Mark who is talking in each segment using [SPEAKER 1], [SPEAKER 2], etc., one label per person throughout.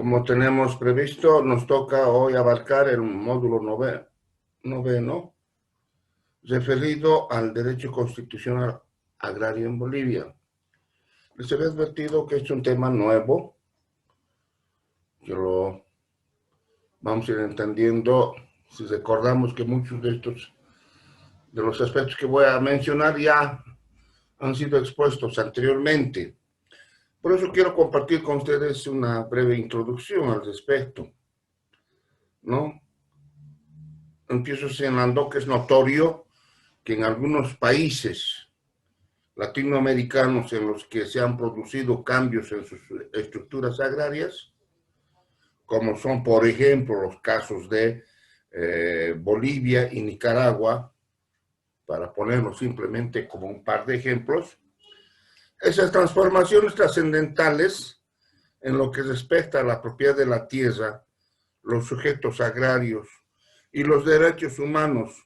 [SPEAKER 1] Como tenemos previsto, nos toca hoy abarcar el módulo noveno, referido al derecho constitucional agrario en Bolivia. Les había advertido que es un tema nuevo, que lo vamos a ir entendiendo si recordamos que muchos de los aspectos que voy a mencionar ya han sido expuestos anteriormente. Por eso quiero compartir con ustedes una breve introducción al respecto, ¿no? Empiezo señalando que es notorio que en algunos países latinoamericanos en los que se han producido cambios en sus estructuras agrarias, como son, por ejemplo, los casos de Bolivia y Nicaragua, para ponerlo simplemente como un par de ejemplos, esas transformaciones trascendentales en lo que respecta a la propiedad de la tierra, los sujetos agrarios y los derechos humanos,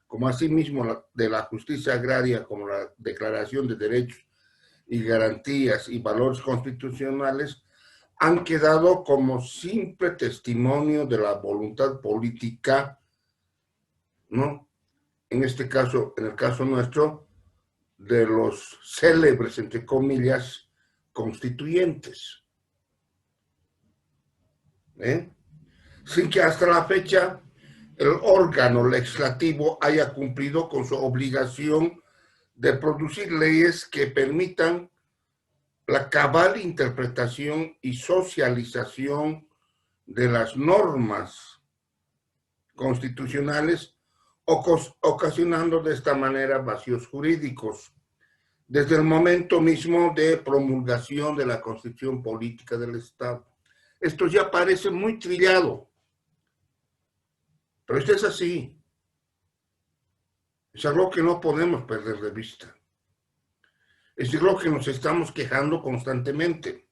[SPEAKER 1] como asimismo de la justicia agraria, como la Declaración de Derechos y Garantías y Valores Constitucionales, han quedado como simple testimonio de la voluntad política, ¿no? En este caso, en el caso nuestro, de los célebres, entre comillas, constituyentes. Sin que hasta la fecha el órgano legislativo haya cumplido con su obligación de producir leyes que permitan la cabal interpretación y socialización de las normas constitucionales, ocasionando de esta manera vacíos jurídicos, desde el momento mismo de promulgación de la Constitución Política del Estado. Esto ya parece muy trillado, pero esto es así. Es algo que no podemos perder de vista. Es algo que nos estamos quejando constantemente.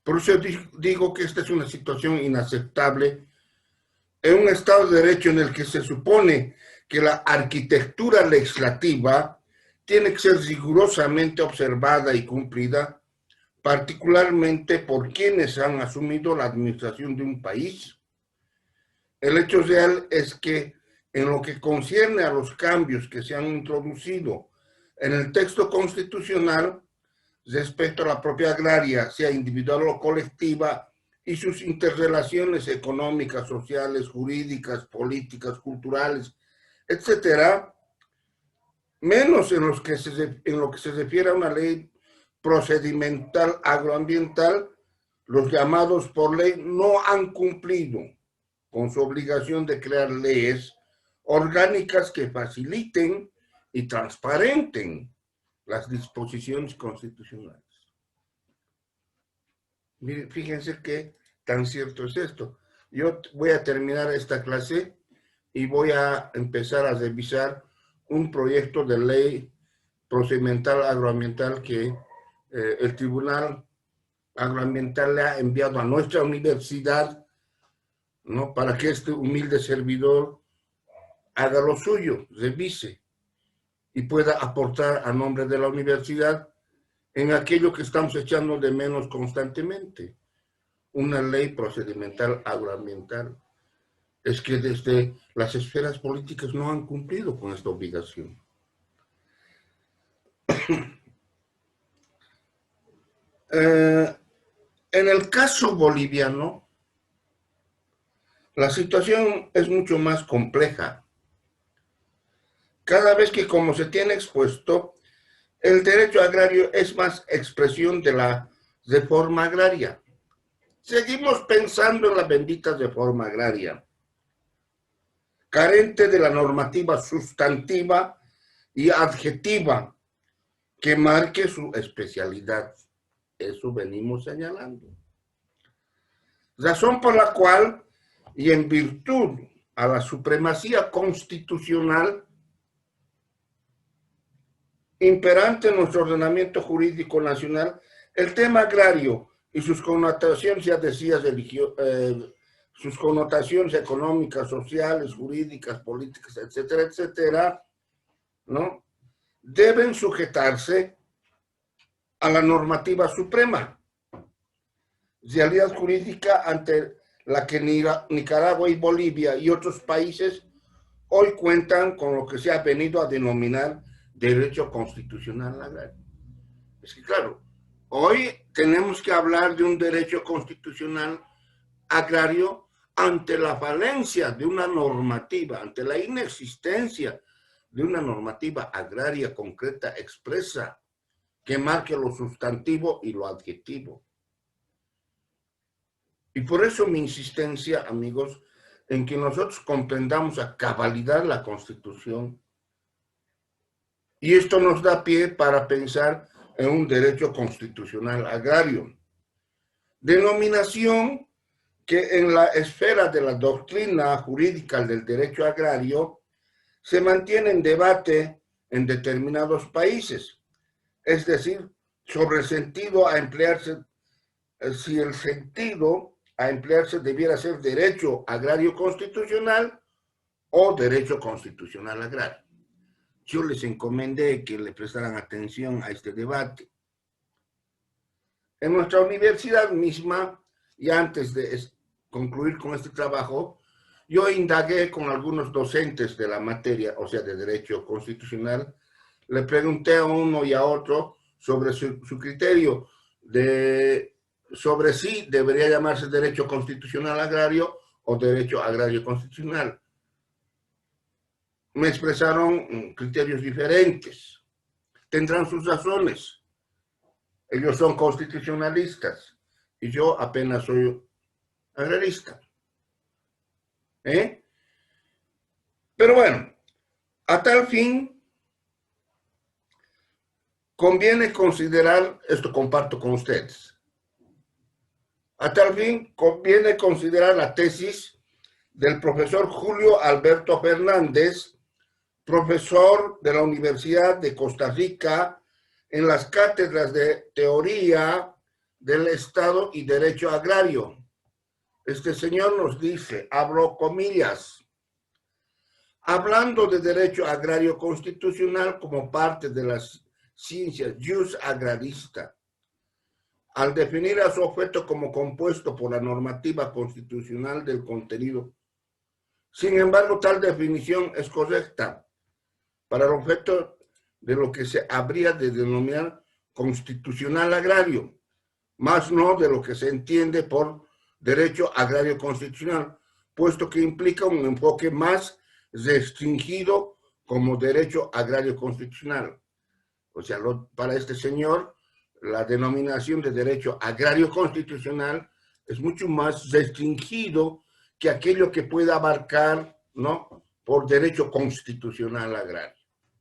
[SPEAKER 1] Por eso digo que esta es una situación inaceptable en un Estado de Derecho en el que se supone que la arquitectura legislativa tiene que ser rigurosamente observada y cumplida, particularmente por quienes han asumido la administración de un país. El hecho real es que en lo que concierne a los cambios que se han introducido en el texto constitucional respecto a la propiedad agraria, sea individual o colectiva, y sus interrelaciones económicas, sociales, jurídicas, políticas, culturales, etcétera, menos en lo que se refiere a una ley procedimental agroambiental, los llamados por ley no han cumplido con su obligación de crear leyes orgánicas que faciliten y transparenten las disposiciones constitucionales. Miren, fíjense qué tan cierto es esto. Yo voy a terminar esta clase y voy a empezar a revisar un proyecto de ley procedimental agroambiental que el Tribunal Agroambiental le ha enviado a nuestra universidad, ¿no? Para que este humilde servidor haga lo suyo, revise y pueda aportar a nombre de la universidad en aquello que estamos echando de menos constantemente, una ley procedimental agroambiental. Es que desde las esferas políticas no han cumplido con esta obligación. En el caso boliviano, la situación es mucho más compleja. Cada vez que, como se tiene expuesto, el derecho agrario es más expresión de la reforma agraria. Seguimos pensando en la bendita reforma agraria, carente de la normativa sustantiva y adjetiva que marque su especialidad. Eso venimos señalando. Razón por la cual, y en virtud a la supremacía constitucional imperante en nuestro ordenamiento jurídico nacional, el tema agrario y sus connotaciones, ya decías, sus connotaciones económicas, sociales, jurídicas, políticas, etcétera, etcétera, ¿no? Deben sujetarse a la normativa suprema. realidad jurídica ante la que Nicaragua y Bolivia y otros países hoy cuentan con lo que se ha venido a denominar derecho constitucional agrario. Es que claro, hoy tenemos que hablar de un derecho constitucional agrario ante la falencia de una normativa, ante la inexistencia de una normativa agraria concreta, expresa, que marque lo sustantivo y lo adjetivo. Y por eso mi insistencia, amigos, en que nosotros comprendamos a cabalidad la Constitución. Y esto nos da pie para pensar en un derecho constitucional agrario. Denominación que en la esfera de la doctrina jurídica del derecho agrario se mantiene en debate en determinados países. Es decir, sobre el sentido a emplearse, si el sentido a emplearse debiera ser derecho agrario constitucional o derecho constitucional agrario. Yo les encomendé que le prestaran atención a este debate. En nuestra universidad misma, y antes de concluir con este trabajo, yo indagué con algunos docentes de la materia, o sea, de derecho constitucional. Le pregunté a uno y a otro sobre su criterio sobre si debería llamarse derecho constitucional agrario o derecho agrario constitucional. Me expresaron criterios diferentes. Tendrán sus razones. Ellos son constitucionalistas y yo apenas soy agrarista. Pero bueno, a tal fin, conviene considerar, esto comparto con ustedes, a tal fin conviene considerar la tesis del profesor Julio Alberto Fernández, profesor de la Universidad de Costa Rica, en las cátedras de Teoría del Estado y Derecho Agrario. Este señor nos dice, abro comillas, hablando de derecho agrario constitucional como parte de las ciencias jus agrarista, al definir a su objeto como compuesto por la normativa constitucional del contenido. Sin embargo, tal definición es correcta para el objeto de lo que se habría de denominar constitucional agrario, más no de lo que se entiende por derecho agrario constitucional, puesto que implica un enfoque más restringido como derecho agrario constitucional. O sea, para este señor, la denominación de derecho agrario constitucional es mucho más restringido que aquello que pueda abarcar, ¿no?, por derecho constitucional agrario.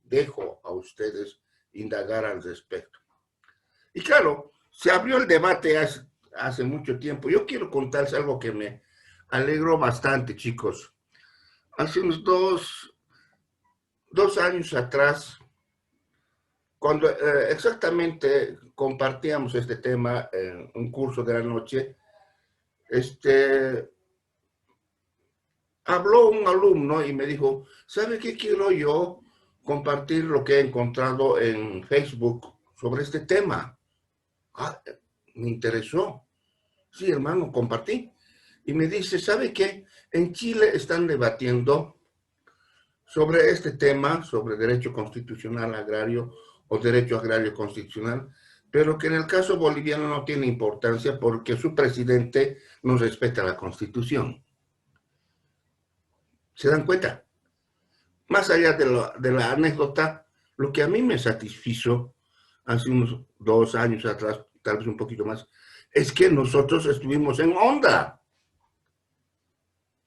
[SPEAKER 1] Dejo a ustedes indagar al respecto. Y claro, se abrió el debate hace mucho tiempo. Yo quiero contarles algo que me alegró bastante, chicos. Hace unos dos años atrás, cuando exactamente compartíamos este tema en un curso de la noche, habló un alumno y me dijo, ¿sabe qué quiero yo compartir lo que he encontrado en Facebook sobre este tema? Ah, me interesó. Sí, hermano, compartí. Y me dice, ¿sabe qué? En Chile están debatiendo sobre este tema, sobre derecho constitucional agrario o derecho agrario constitucional, pero que en el caso boliviano no tiene importancia porque su presidente no respeta la Constitución. ¿Se dan cuenta? Más allá de la anécdota, lo que a mí me satisfizo hace unos 2 años atrás, tal vez un poquito más, es que nosotros estuvimos en onda.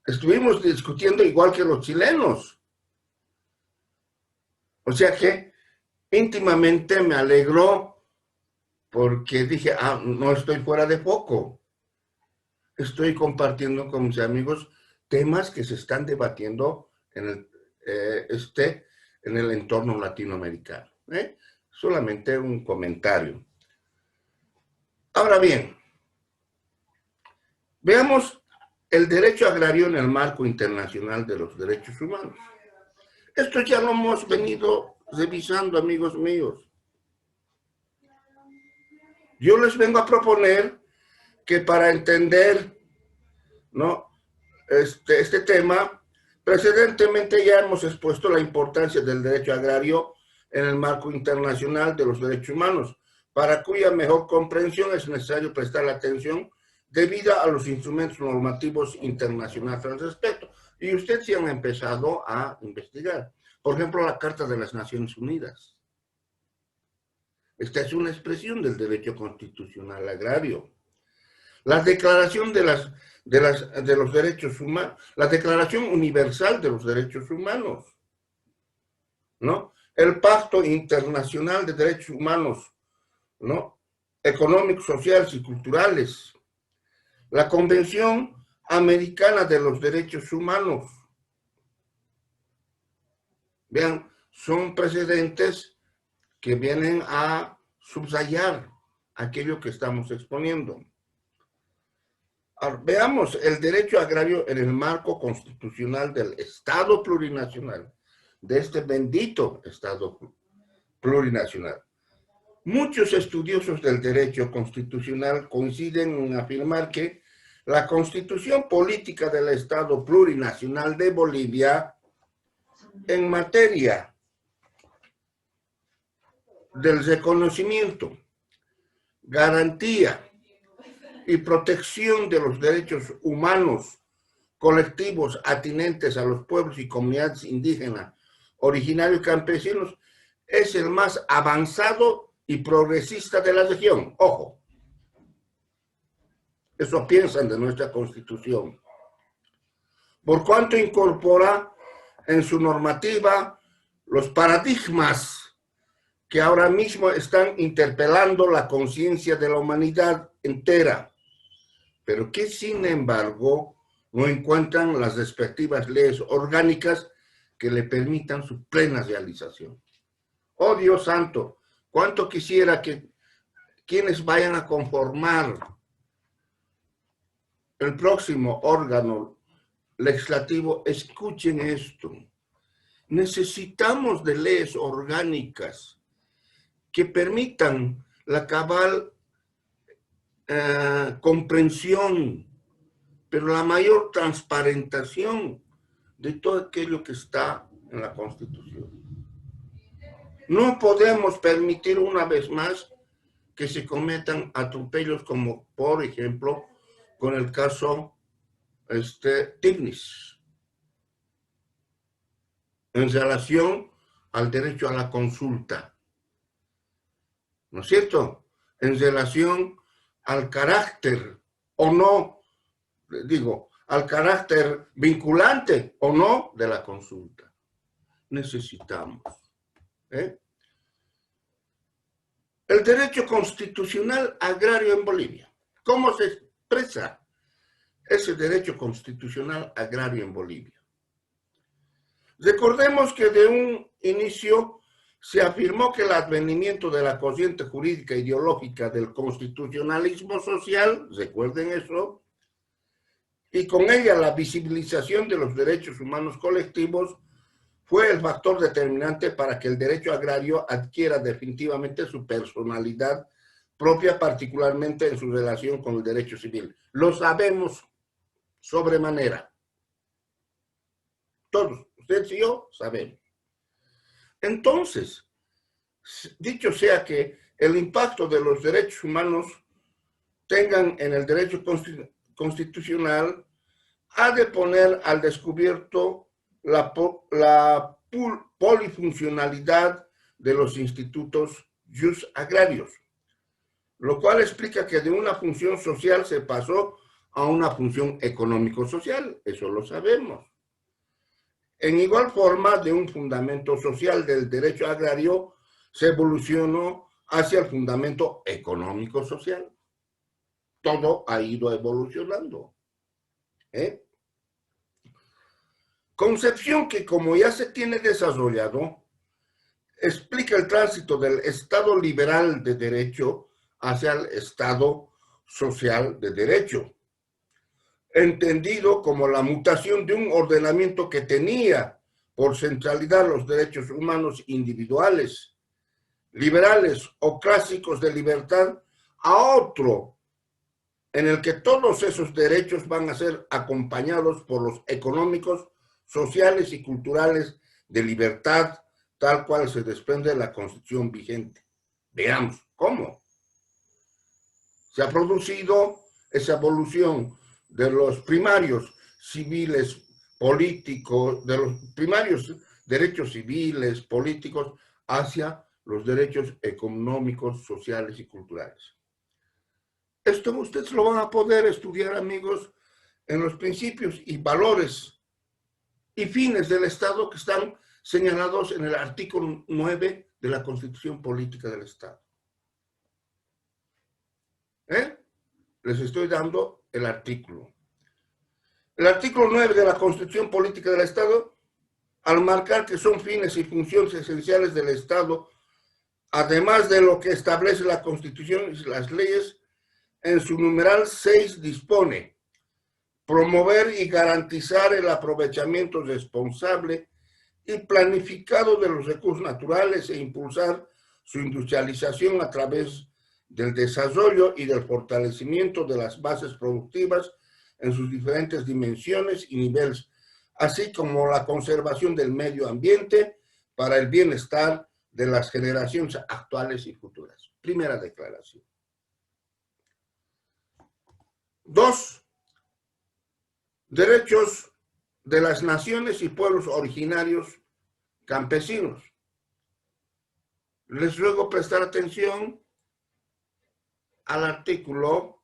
[SPEAKER 1] Estuvimos discutiendo igual que los chilenos. O sea que íntimamente me alegró porque dije, no estoy fuera de foco. Estoy compartiendo con mis amigos temas que se están debatiendo en el entorno latinoamericano. Solamente un comentario. Ahora bien, veamos el derecho agrario en el marco internacional de los derechos humanos. Esto ya lo hemos venido revisando, amigos míos. Yo les vengo a proponer que para entender, ¿no?, este tema, precedentemente ya hemos expuesto la importancia del derecho agrario en el marco internacional de los derechos humanos, para cuya mejor comprensión es necesario prestar atención debida a los instrumentos normativos internacionales al respecto. Y ustedes sí han empezado a investigar. Por ejemplo, la Carta de las Naciones Unidas. Esta es una expresión del derecho constitucional agrario. La Declaración de los Derechos Humanos, la Declaración Universal de los Derechos Humanos, ¿no? El Pacto Internacional de Derechos Humanos, ¿no?, económicos, sociales y culturales, la Convención Americana de los Derechos Humanos. Vean, son precedentes que vienen a subrayar aquello que estamos exponiendo. Ahora, veamos el derecho agrario en el marco constitucional del Estado plurinacional, de este bendito Estado plurinacional. Muchos estudiosos del derecho constitucional coinciden en afirmar que la Constitución Política del Estado Plurinacional de Bolivia, en materia del reconocimiento, garantía y protección de los derechos humanos colectivos atinentes a los pueblos y comunidades indígenas, originarios y campesinos, es el más avanzado y progresista de la región. Ojo, eso piensan de nuestra Constitución. Por cuanto incorpora en su normativa los paradigmas que ahora mismo están interpelando la conciencia de la humanidad entera, pero que sin embargo no encuentran las respectivas leyes orgánicas que le permitan su plena realización. Oh Dios santo, cuánto quisiera que quienes vayan a conformar el próximo órgano legislativo escuchen esto. Necesitamos de leyes orgánicas que permitan la cabal comprensión, pero la mayor transparentación de todo aquello que está en la Constitución. No podemos permitir una vez más que se cometan atropellos como, por ejemplo, con el caso Tignis, en relación al derecho a la consulta, ¿no es cierto? En relación al carácter o no, digo, al carácter vinculante o no de la consulta. Necesitamos. El derecho constitucional agrario en Bolivia. ¿Cómo se expresa ese derecho constitucional agrario en Bolivia? Recordemos que de un inicio se afirmó que el advenimiento de la corriente jurídica ideológica del constitucionalismo social, recuerden eso, y con ella la visibilización de los derechos humanos colectivos, fue el factor determinante para que el derecho agrario adquiera definitivamente su personalidad propia, particularmente en su relación con el derecho civil. Lo sabemos sobremanera. Todos, ustedes y yo, sabemos. Entonces, dicho sea que el impacto de los derechos humanos tengan en el derecho constitucional, ha de poner al descubierto la polifuncionalidad de los institutos agrarios, lo cual explica que de una función social se pasó a una función económico-social, eso lo sabemos. En igual forma, de un fundamento social del derecho agrario se evolucionó hacia el fundamento económico-social. Todo ha ido evolucionando. Concepción que, como ya se tiene desarrollado, explica el tránsito del Estado liberal de derecho hacia el Estado social de derecho, entendido como la mutación de un ordenamiento que tenía por centralidad los derechos humanos individuales, liberales o clásicos de libertad, a otro en el que todos esos derechos van a ser acompañados por los económicos, sociales y culturales de libertad, tal cual se desprende de la Constitución vigente. Veamos, ¿cómo? Se ha producido esa evolución de los primarios civiles políticos, de los primarios derechos civiles políticos hacia los derechos económicos, sociales y culturales. Esto ustedes lo van a poder estudiar, amigos, en los principios y valores y fines del Estado que están señalados en el artículo 9 de la Constitución Política del Estado. Les estoy dando el artículo. El artículo 9 de la Constitución Política del Estado, al marcar que son fines y funciones esenciales del Estado, además de lo que establece la Constitución y las leyes, en su numeral 6 dispone promover y garantizar el aprovechamiento responsable y planificado de los recursos naturales e impulsar su industrialización a través del desarrollo y del fortalecimiento de las bases productivas en sus diferentes dimensiones y niveles, así como la conservación del medio ambiente para el bienestar de las generaciones actuales y futuras. Primera declaración. 2. Derechos de las naciones y pueblos originarios campesinos. Les ruego prestar atención al artículo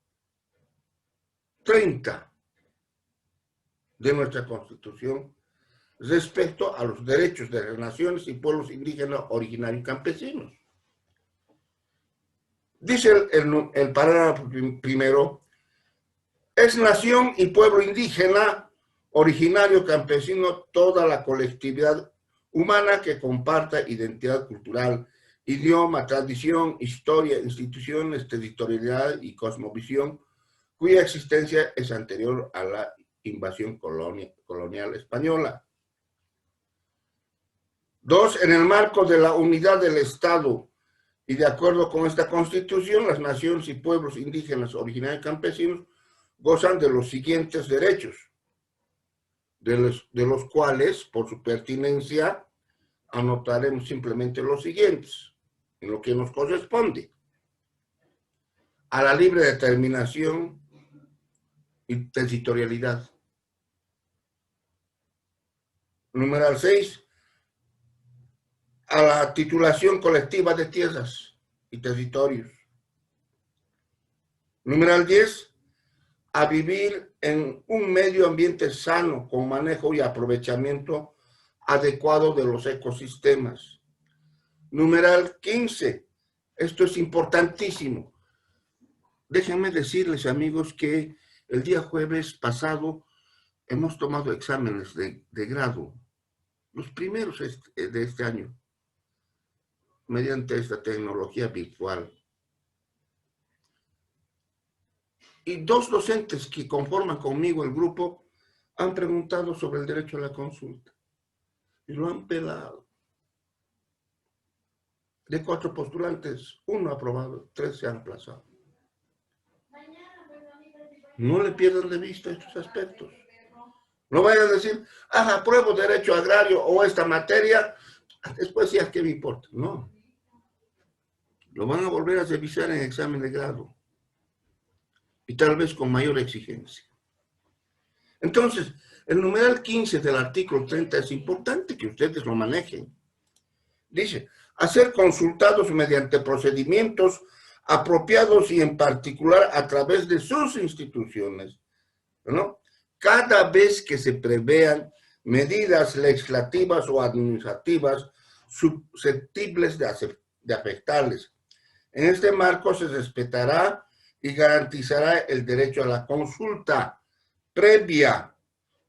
[SPEAKER 1] 30 de nuestra Constitución respecto a los derechos de las naciones y pueblos indígenas originarios campesinos. Dice el parágrafo primero: es nación y pueblo indígena, originario, campesino, toda la colectividad humana que comparta identidad cultural, idioma, tradición, historia, instituciones, territorialidad y cosmovisión, cuya existencia es anterior a la invasión colonial española. 2. En el marco de la unidad del Estado y de acuerdo con esta Constitución, las naciones y pueblos indígenas, originarios y campesinos gozan de los siguientes derechos, de los cuales, por su pertinencia, anotaremos simplemente los siguientes, en lo que nos corresponde: a la libre determinación y territorialidad. Numeral 6, a la titulación colectiva de tierras y territorios. Numeral 10, a vivir en un medio ambiente sano con manejo y aprovechamiento adecuado de los ecosistemas. Numeral 15, esto es importantísimo. Déjenme decirles, amigos, que el día jueves pasado hemos tomado exámenes de grado, los primeros de este año, mediante esta tecnología virtual. Y 2 docentes que conforman conmigo el grupo han preguntado sobre el derecho a la consulta. Y lo han pelado. De 4 postulantes, 1 aprobado, 3 se han aplazado. No le pierdan de vista estos aspectos. No vayan a decir, apruebo derecho agrario o esta materia, después ya, ¿qué me importa? No. Lo van a volver a revisar en examen de grado. Y tal vez con mayor exigencia. Entonces, el numeral 15 del artículo 30 es importante que ustedes lo manejen. Dice, a ser consultados mediante procedimientos apropiados y en particular a través de sus instituciones, ¿no? Cada vez que se prevean medidas legislativas o administrativas susceptibles de afectarles. En este marco se respetará y garantizará el derecho a la consulta previa,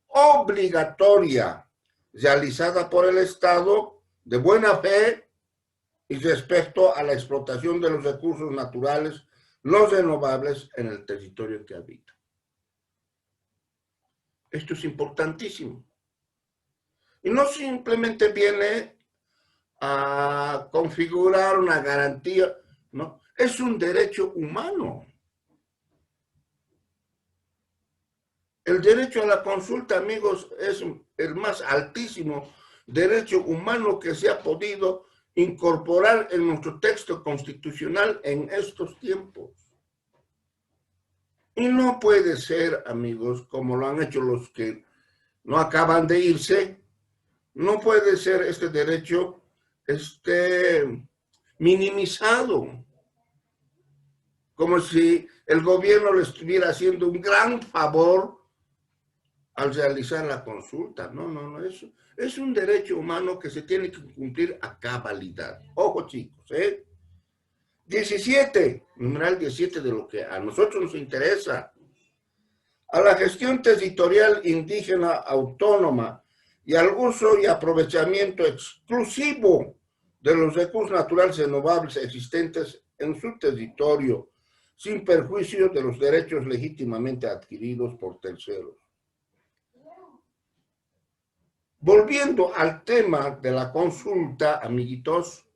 [SPEAKER 1] obligatoria, realizada por el Estado de buena fe y respecto a la explotación de los recursos naturales no renovables en el territorio que habita. Esto es importantísimo. Y no simplemente viene a configurar una garantía, no, es un derecho humano. El derecho a la consulta, amigos, es el más altísimo derecho humano que se ha podido incorporar en nuestro texto constitucional en estos tiempos. Y no puede ser, amigos, como lo han hecho los que no acaban de irse, no puede ser este derecho minimizado, como si el gobierno le estuviera haciendo un gran favor al realizar la consulta. No, no, no, eso es un derecho humano que se tiene que cumplir a cabalidad. Ojo, chicos, 17, numeral 17 de lo que a nosotros nos interesa. A la gestión territorial indígena autónoma y al uso y aprovechamiento exclusivo de los recursos naturales renovables existentes en su territorio, sin perjuicio de los derechos legítimamente adquiridos por terceros. Volviendo al tema de la consulta, amiguitos,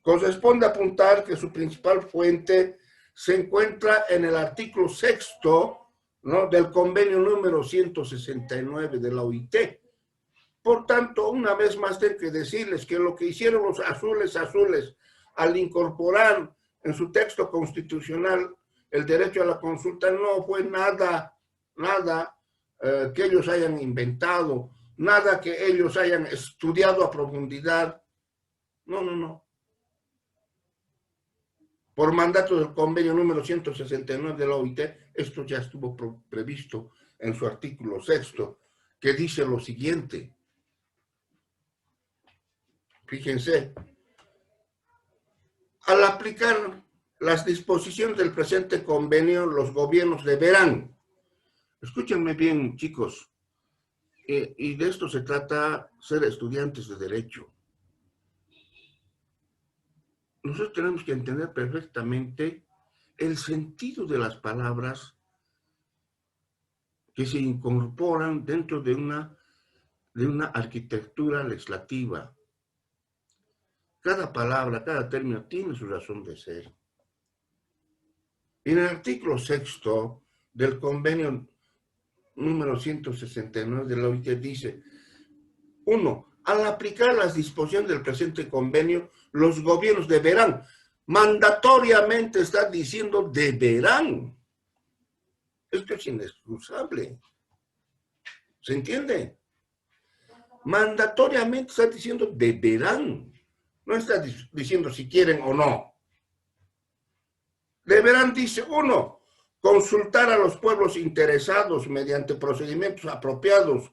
[SPEAKER 1] corresponde apuntar que su principal fuente se encuentra en el artículo 6º, ¿no?, del convenio número 169 de la OIT. Por tanto, una vez más tengo que decirles que lo que hicieron los azules al incorporar en su texto constitucional el derecho a la consulta no fue nada que ellos hayan inventado, nada que ellos hayan estudiado a profundidad. No, no, no. Por mandato del convenio número 169 de la OIT, esto ya estuvo previsto en su artículo 6º, que dice lo siguiente. Fíjense, al aplicar las disposiciones del presente convenio, los gobiernos deberán, escúchenme bien, chicos, y de esto se trata ser estudiantes de derecho. Nosotros tenemos que entender perfectamente el sentido de las palabras que se incorporan dentro de una arquitectura legislativa. Cada palabra, cada término tiene su razón de ser. En el artículo 6º del convenio número 169 de la OIT dice: 1. Al aplicar las disposiciones del presente convenio, los gobiernos deberán, mandatoriamente está diciendo deberán. Esto es inexcusable. ¿Se entiende? Mandatoriamente está diciendo deberán. No está diciendo si quieren o no. Deberán, dice, 1, consultar a los pueblos interesados mediante procedimientos apropiados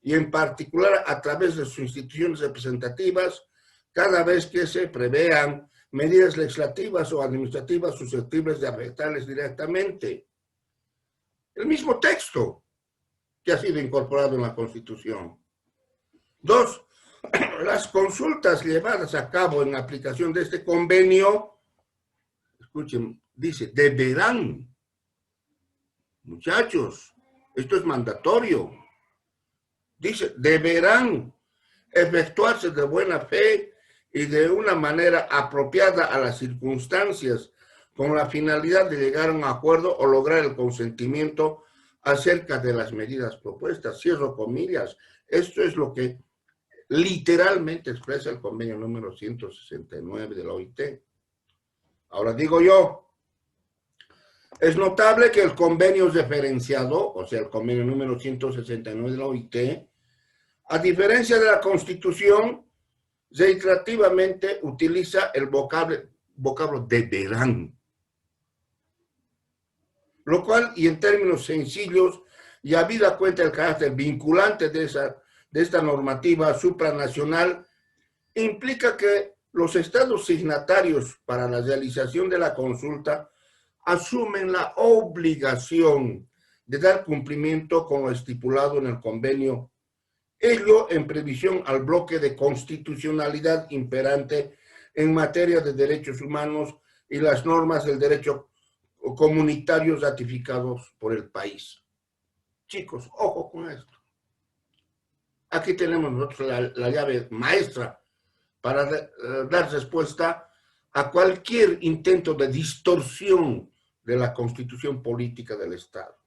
[SPEAKER 1] y en particular a través de sus instituciones representativas, cada vez que se prevean medidas legislativas o administrativas susceptibles de afectarles directamente. El mismo texto que ha sido incorporado en la Constitución. 2, las consultas llevadas a cabo en aplicación de este convenio, escuchen, dice, deberán. Muchachos, esto es mandatorio. Dice, deberán efectuarse de buena fe y de una manera apropiada a las circunstancias, con la finalidad de llegar a un acuerdo o lograr el consentimiento acerca de las medidas propuestas. Cierro comillas. Esto es lo que literalmente expresa el convenio número 169 de la OIT. Ahora digo yo, es notable que el convenio referenciado, o sea, el convenio número 169 de la OIT, a diferencia de la Constitución, reiterativamente utiliza el vocablo deberán. Lo cual, y en términos sencillos, y habida cuenta del carácter vinculante de esta normativa supranacional, implica que los estados signatarios para la realización de la consulta asumen la obligación de dar cumplimiento con lo estipulado en el convenio, ello en previsión al bloque de constitucionalidad imperante en materia de derechos humanos y las normas del derecho comunitario ratificados por el país. Chicos, ojo con esto. Aquí tenemos nosotros la llave maestra para dar respuesta a cualquier intento de distorsión de la constitución política del Estado.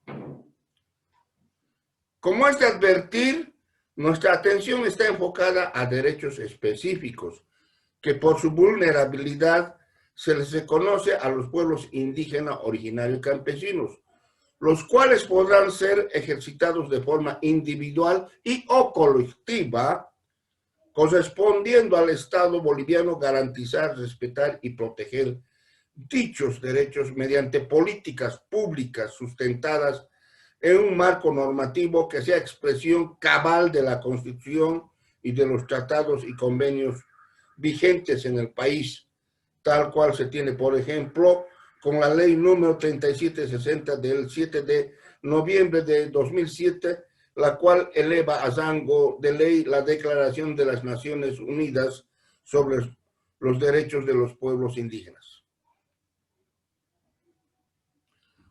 [SPEAKER 1] Como es de advertir, nuestra atención está enfocada a derechos específicos, que por su vulnerabilidad se les reconoce a los pueblos indígenas, originarios y campesinos, los cuales podrán ser ejercitados de forma individual y o colectiva, correspondiendo al Estado boliviano garantizar, respetar y proteger dichos derechos mediante políticas públicas sustentadas en un marco normativo que sea expresión cabal de la Constitución y de los tratados y convenios vigentes en el país, tal cual se tiene, por ejemplo, con la ley número 3760 del 7 de noviembre de 2007, la cual eleva a rango de ley la Declaración de las Naciones Unidas sobre los derechos de los pueblos indígenas.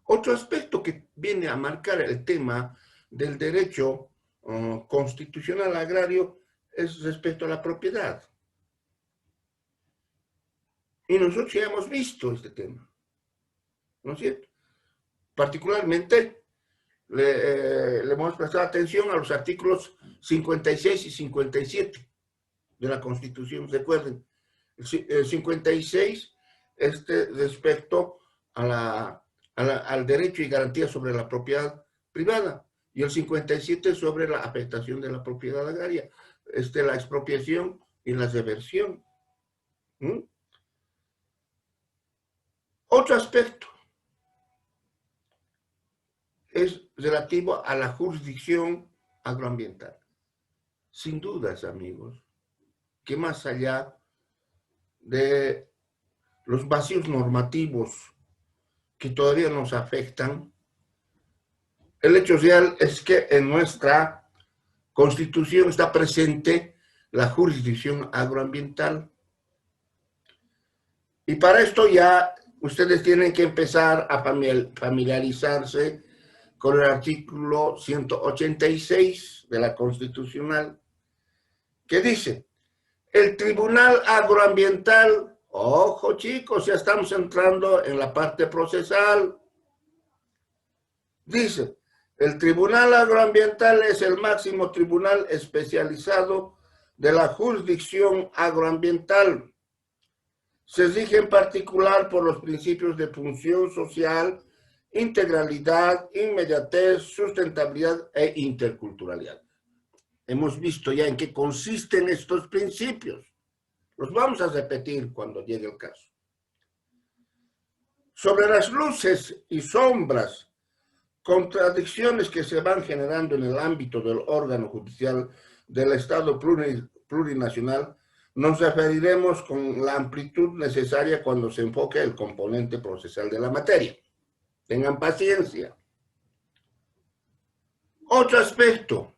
[SPEAKER 1] Otro aspecto que viene a marcar el tema del derecho constitucional agrario es respecto a la propiedad. Y nosotros ya hemos visto este tema, ¿no es cierto? Particularmente le hemos prestado atención a los artículos 56 y 57 de la Constitución. Recuerden, el 56 respecto al derecho y garantía sobre la propiedad privada, y el 57 sobre la afectación de la propiedad agraria, la expropiación y la reversión. Otro aspecto es relativo a la jurisdicción agroambiental. Sin dudas, amigos, que más allá de los vacíos normativos que todavía nos afectan, el hecho real es que en nuestra Constitución está presente la jurisdicción agroambiental. Y para esto ya ustedes tienen que empezar a familiarizarse con el artículo 186 de la Constitucional, que dice: el Tribunal Agroambiental, ojo chicos, ya estamos entrando en la parte procesal, dice: el Tribunal Agroambiental es el máximo tribunal especializado de la jurisdicción agroambiental. Se rige en particular por los principios de función social, integralidad, inmediatez, sustentabilidad e interculturalidad. Hemos visto ya en qué consisten estos principios. Los vamos a repetir cuando llegue el caso. Sobre las luces y sombras, contradicciones que se van generando en el ámbito del órgano judicial del Estado plurinacional, nos referiremos con la amplitud necesaria cuando se enfoque el componente procesal de la materia. Tengan paciencia. Otro aspecto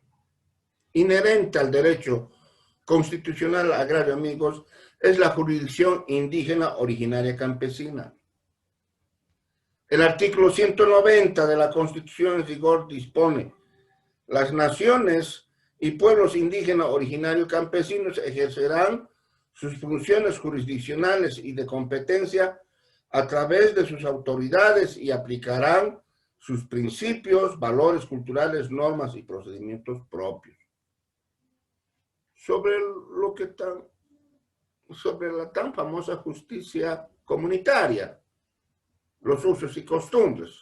[SPEAKER 1] inherente al derecho constitucional agrario, amigos, es la jurisdicción indígena originaria campesina. El artículo 190 de la Constitución en vigor dispone: las naciones y pueblos indígenas originarios campesinos ejercerán sus funciones jurisdiccionales y de competencia a través de sus autoridades y aplicarán sus principios, valores culturales, normas y procedimientos propios. Sobre la tan famosa justicia comunitaria, los usos y costumbres.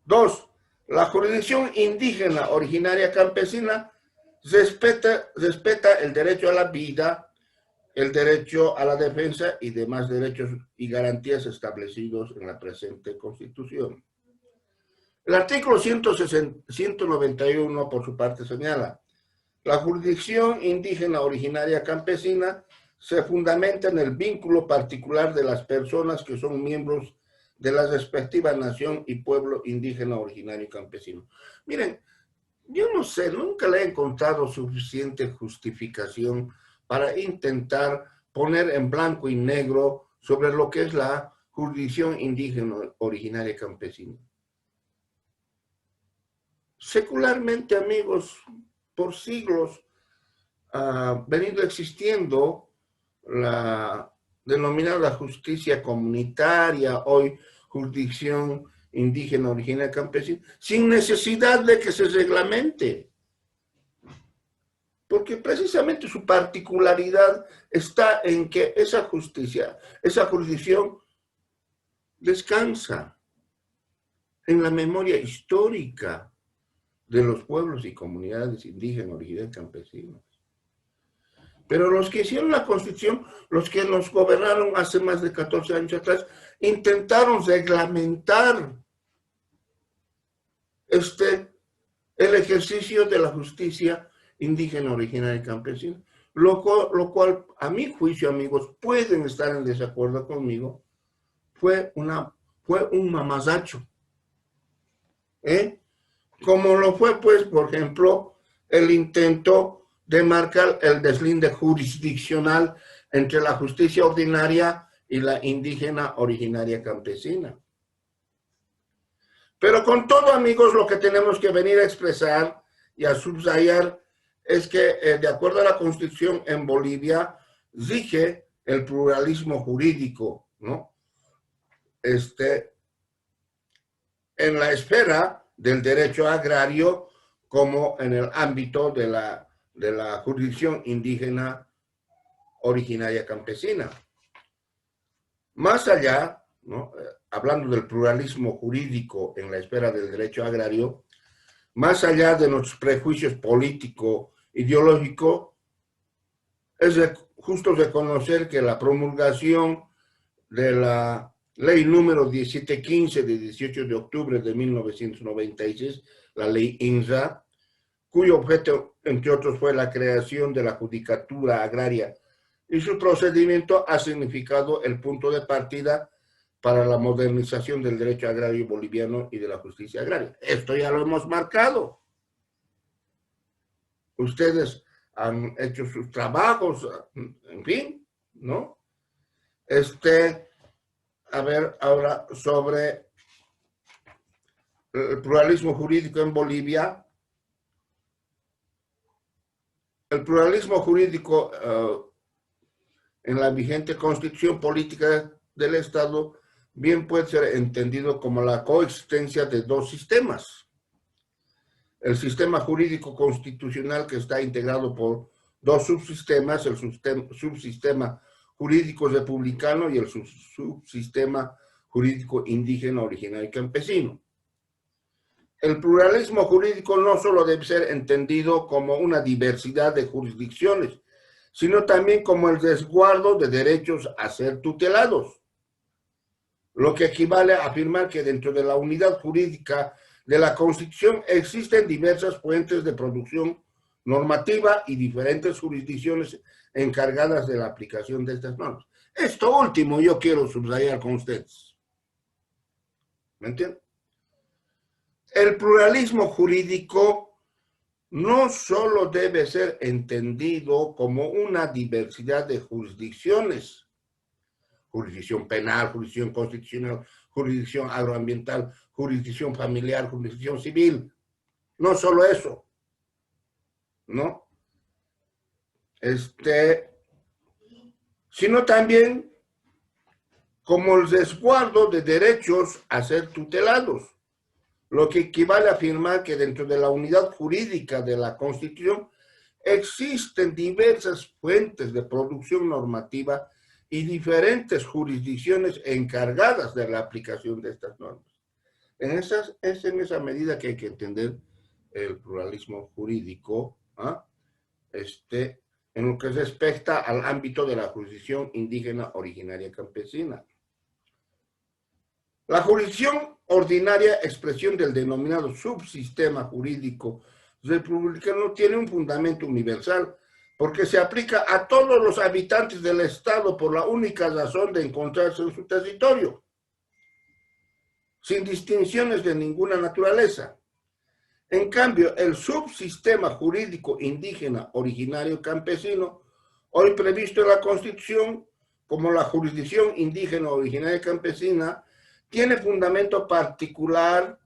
[SPEAKER 1] 2. La jurisdicción indígena originaria campesina respeta el derecho a la vida, el derecho a la defensa y demás derechos y garantías establecidos en la presente Constitución. El artículo 191, por su parte, señala: la jurisdicción indígena originaria campesina se fundamenta en el vínculo particular de las personas que son miembros de la respectiva nación y pueblo indígena originario campesino. Miren, yo no sé, nunca le he encontrado suficiente justificación para intentar poner en blanco y negro sobre lo que es la jurisdicción indígena originaria campesina. Secularmente, amigos, por siglos ha venido existiendo la denominada justicia comunitaria, hoy jurisdicción indígena, originaria, campesina, sin necesidad de que se reglamente. Porque precisamente su particularidad está en que esa justicia, esa jurisdicción descansa en la memoria histórica de los pueblos y comunidades indígenas, originarias, campesinas. Pero los que hicieron la Constitución, los que nos gobernaron hace más de 14 años atrás, intentaron reglamentar el ejercicio de la justicia indígena, originaria y campesina. Lo cual, a mi juicio, amigos, pueden estar en desacuerdo conmigo, fue un mamazacho. Como lo fue, pues, por ejemplo, el intento de marcar el deslinde jurisdiccional entre la justicia ordinaria y la indígena, originaria, campesina. Pero con todo, amigos, lo que tenemos que venir a expresar y a subrayar es que, de acuerdo a la Constitución en Bolivia, rige el pluralismo jurídico, ¿no? En la esfera del derecho agrario como en el ámbito de la jurisdicción indígena, originaria, campesina. Más allá, ¿no? Hablando del pluralismo jurídico en la esfera del derecho agrario, más allá de nuestros prejuicios político-ideológicos, es justo reconocer que la promulgación de la ley número 1715 de 18 de octubre de 1996, la ley INSA, cuyo objeto, entre otros, fue la creación de la Judicatura Agraria, y su procedimiento ha significado el punto de partida para la modernización del derecho agrario boliviano y de la justicia agraria. Esto ya lo hemos marcado. Ustedes han hecho sus trabajos, en fin, ¿no? A ver, ahora sobre el pluralismo jurídico en Bolivia. El pluralismo jurídico en la vigente constitución política del Estado bien puede ser entendido como la coexistencia de dos sistemas. El sistema jurídico constitucional, que está integrado por dos subsistemas, el subsistema jurídico republicano y el subsistema jurídico indígena, originario y campesino. El pluralismo jurídico no solo debe ser entendido como una diversidad de jurisdicciones, sino también como el resguardo de derechos a ser tutelados, lo que equivale a afirmar que dentro de la unidad jurídica de la Constitución existen diversas fuentes de producción normativa y diferentes jurisdicciones encargadas de la aplicación de estas normas. Esto último yo quiero subrayar con ustedes. ¿Me entienden? El pluralismo jurídico no solo debe ser entendido como una diversidad de jurisdicciones, jurisdicción penal, jurisdicción constitucional, jurisdicción agroambiental, jurisdicción familiar, jurisdicción civil. No solo eso, ¿no? Sino también como el resguardo de derechos a ser tutelados, lo que equivale a afirmar que dentro de la unidad jurídica de la Constitución existen diversas fuentes de producción normativa y diferentes jurisdicciones encargadas de la aplicación de estas normas. Es en esa medida que hay que entender el pluralismo jurídico, en lo que respecta al ámbito de la jurisdicción indígena, originaria, campesina. La jurisdicción ordinaria, expresión del denominado subsistema jurídico republicano, tiene un fundamento universal porque se aplica a todos los habitantes del Estado por la única razón de encontrarse en su territorio, sin distinciones de ninguna naturaleza. En cambio, el subsistema jurídico indígena, originario, campesino, hoy previsto en la Constitución como la jurisdicción indígena, originaria y campesina, tiene fundamento particular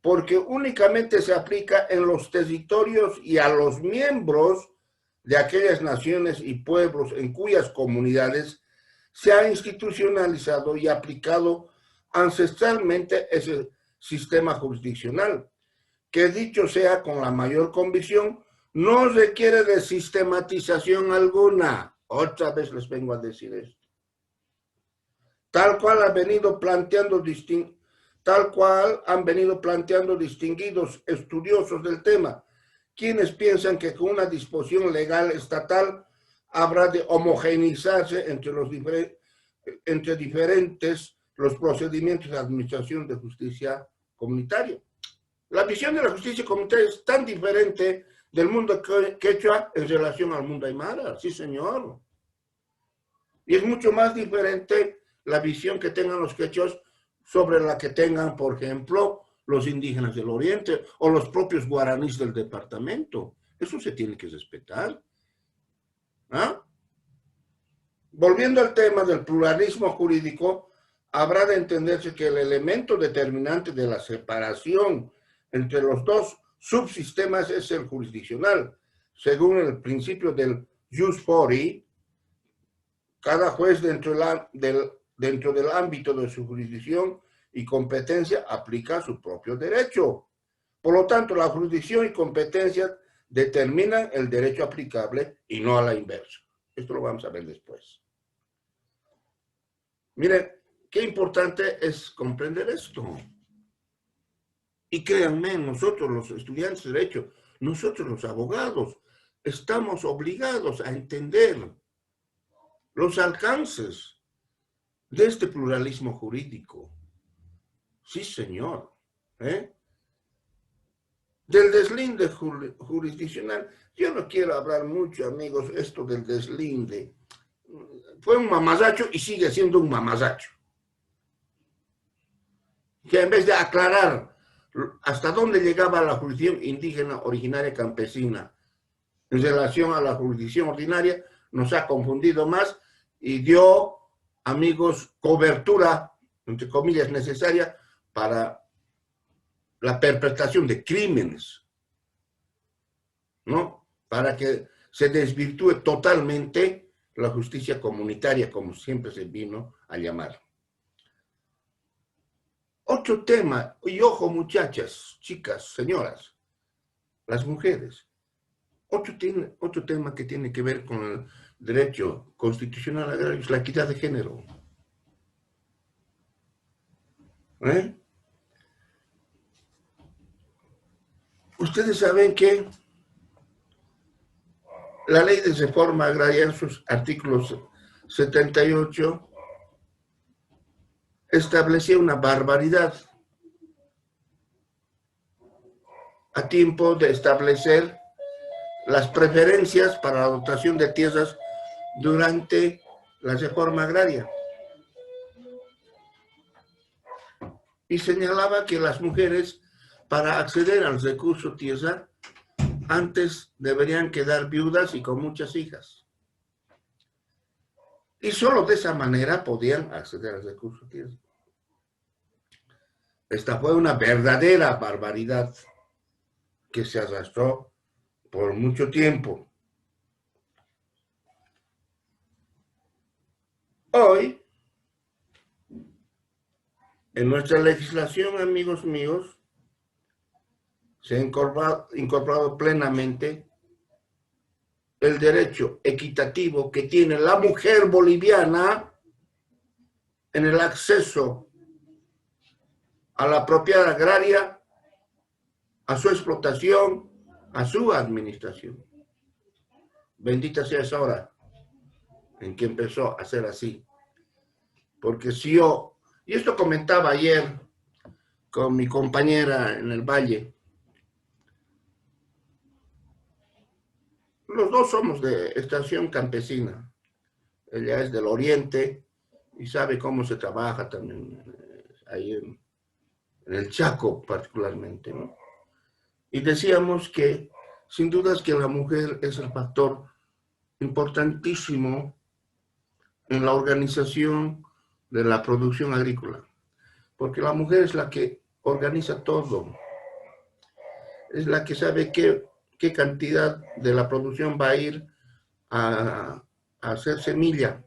[SPEAKER 1] porque únicamente se aplica en los territorios y a los miembros de aquellas naciones y pueblos en cuyas comunidades se ha institucionalizado y aplicado ancestralmente sistema jurisdiccional, que dicho sea con la mayor convicción, no requiere de sistematización alguna. Otra vez les vengo a decir esto. Tal cual han venido planteando distinguidos estudiosos del tema, quienes piensan que con una disposición legal estatal habrá de homogeneizarse entre diferentes los procedimientos de administración de justicia comunitaria. La visión de la justicia comunitaria es tan diferente del mundo quechua en relación al mundo aymara, sí señor. Y es mucho más diferente la visión que tengan los quechuas sobre la que tengan, por ejemplo, los indígenas del oriente o los propios guaraníes del departamento. Eso se tiene que respetar. ¿Ah? Volviendo al tema del pluralismo jurídico, habrá de entenderse que el elemento determinante de la separación entre los dos subsistemas es el jurisdiccional. Según el principio del jus fori, cada juez dentro del ámbito de su jurisdicción y competencia aplica su propio derecho. Por lo tanto, la jurisdicción y competencia determinan el derecho aplicable y no a la inversa. Esto lo vamos a ver después. Miren, qué importante es comprender esto. Y créanme, nosotros los estudiantes de Derecho, nosotros los abogados, estamos obligados a entender los alcances de este pluralismo jurídico. Sí, señor. Del deslinde jurisdiccional, yo no quiero hablar mucho, amigos, esto del deslinde. Fue un mamazacho y sigue siendo un mamazacho. Que en vez de aclarar hasta dónde llegaba la jurisdicción indígena originaria campesina en relación a la jurisdicción ordinaria, nos ha confundido más y dio, amigos, cobertura, entre comillas, necesaria para la perpetración de crímenes, ¿no? Para que se desvirtúe totalmente la justicia comunitaria, como siempre se vino a llamar. Otro tema, y ojo muchachas, chicas, señoras, las mujeres, otro tema que tiene que ver con el derecho constitucional agrario es la equidad de género. Ustedes saben que la ley de reforma agraria en sus artículos 78 establecía una barbaridad a tiempo de establecer las preferencias para la dotación de tierras durante la reforma agraria. Y señalaba que las mujeres, para acceder al recurso tierra, antes deberían quedar viudas y con muchas hijas. Y solo de esa manera podían acceder al recurso tierra. Esta fue una verdadera barbaridad que se arrastró por mucho tiempo. Hoy, en nuestra legislación, amigos míos, se ha incorporado plenamente el derecho equitativo que tiene la mujer boliviana en el acceso a la propiedad agraria, a su explotación, a su administración. Bendita sea esa hora en que empezó a ser así. Porque si yo, y esto comentaba ayer con mi compañera en el Valle, los dos somos de estación campesina. Ella es del oriente y sabe cómo se trabaja también ahí en el Chaco particularmente, ¿no? Y decíamos que sin dudas que la mujer es el factor importantísimo en la organización de la producción agrícola, porque la mujer es la que organiza todo, es la que sabe qué cantidad de la producción va a ir a hacer semilla,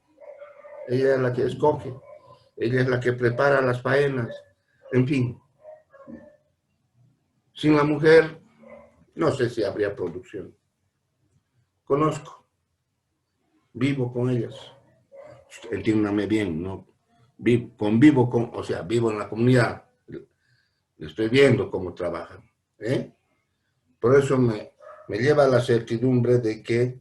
[SPEAKER 1] ella es la que escoge, ella es la que prepara las faenas, en fin. Sin la mujer, no sé si habría producción. Conozco, vivo con ellas. Entiéndame bien, ¿no? Convivo con, o sea, vivo en la comunidad. Estoy viendo cómo trabajan. ¿Eh? Por eso me lleva a la certidumbre de que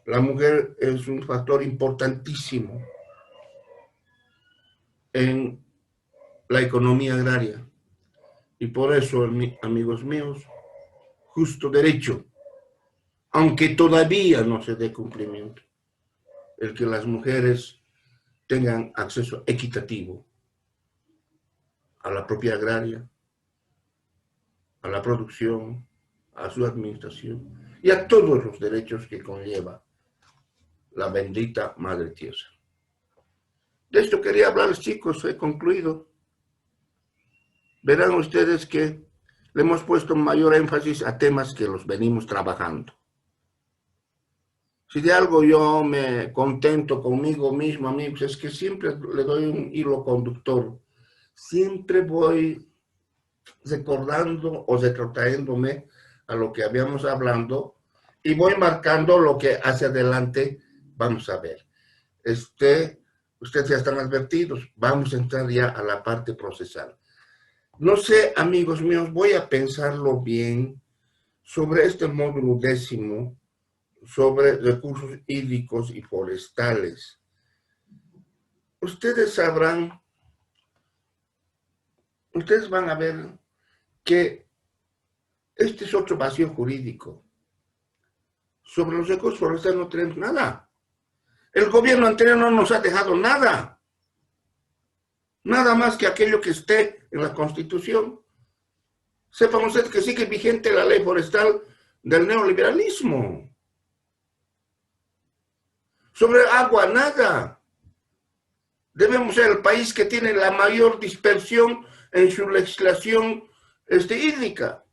[SPEAKER 1] la mujer es un factor importantísimo en la economía agraria. Y por eso, amigos míos, justo derecho, aunque todavía no se dé cumplimiento, el que las mujeres tengan acceso equitativo a la propiedad agraria, a la producción, a su administración y a todos los derechos que conlleva la bendita Madre Tierra. De esto quería hablar, chicos, he concluido. Verán ustedes que le hemos puesto mayor énfasis a temas que los venimos trabajando. Si de algo yo me contento conmigo mismo, amigos, es que siempre le doy un hilo conductor. Siempre voy recordando o retrotrayéndome a lo que habíamos hablando y voy marcando lo que hacia adelante vamos a ver. Ustedes ya están advertidos, vamos a entrar ya a la parte procesal. No sé, amigos míos, voy a pensarlo bien sobre este módulo 10 sobre recursos hídricos y forestales. Ustedes sabrán, ustedes van a ver que este es otro vacío jurídico. Sobre los recursos forestales no tenemos nada. El gobierno anterior no nos ha dejado nada. Nada más que aquello que esté en la Constitución. Sepan ustedes que sigue vigente la ley forestal del neoliberalismo. Sobre agua, nada. Debemos ser el país que tiene la mayor dispersión en su legislación hídrica.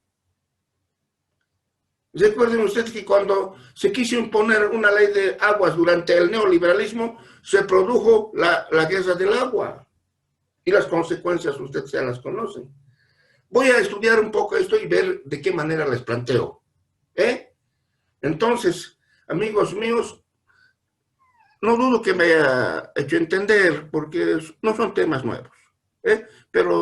[SPEAKER 1] Recuerden ustedes que cuando se quiso imponer una ley de aguas durante el neoliberalismo, se produjo la guerra del agua. Y las consecuencias ustedes ya las conocen. Voy a estudiar un poco esto y ver de qué manera les planteo. Entonces, amigos míos, no dudo que me haya hecho entender, porque no son temas nuevos. Pero